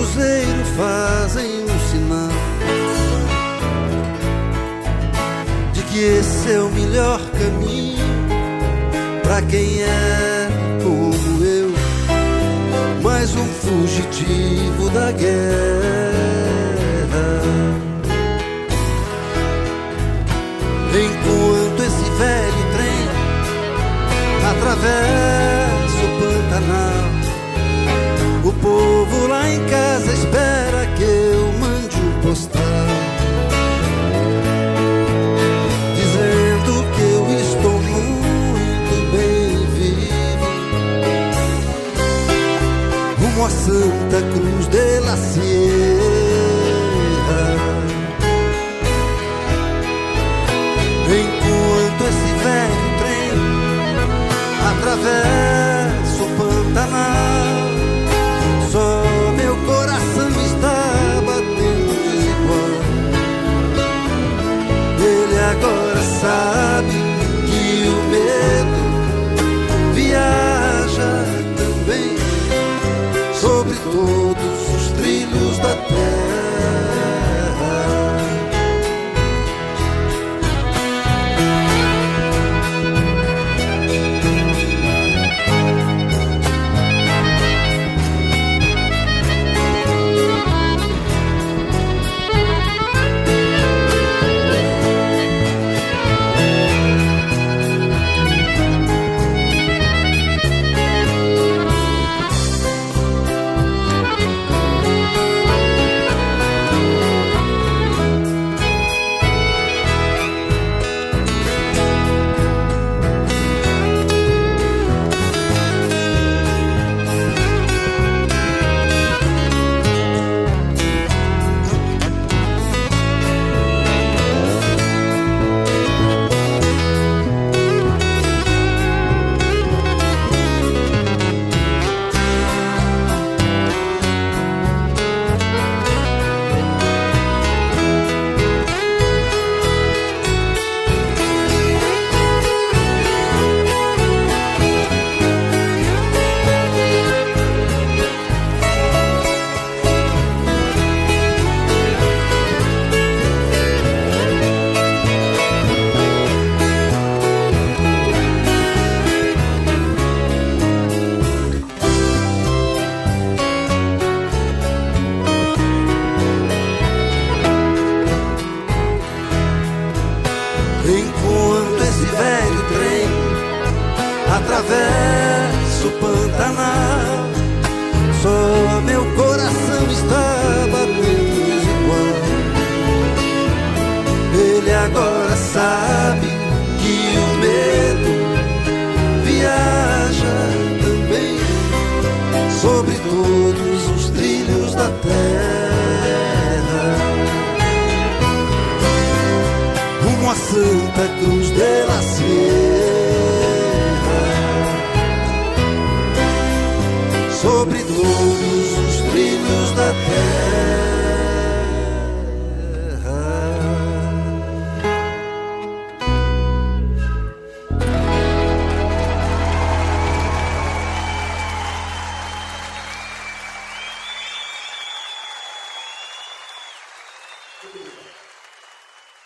cruzeiro fazem um sinal de que esse é o melhor caminho pra quem é como eu, mais um fugitivo da guerra. Enquanto esse velho trem atravessa o Pantanal, o povo lá em casa espera que eu mande um postal dizendo que eu estou muito bem vivo, rumo a Santa Cruz de la Sierra. Enquanto esse velho trem atravessa o Pantanal, só meu coração está batendo desigual. Ele agora sabe que o medo viaja também sobre todos os trilhos da terra. Enquanto esse velho trem atravessa o Pantanal, só meu coração está batendo desigual. Ele agora sabe que o medo viaja também sobre todos os trilhos da terra, rumo a Santa Cruz de la Sierra.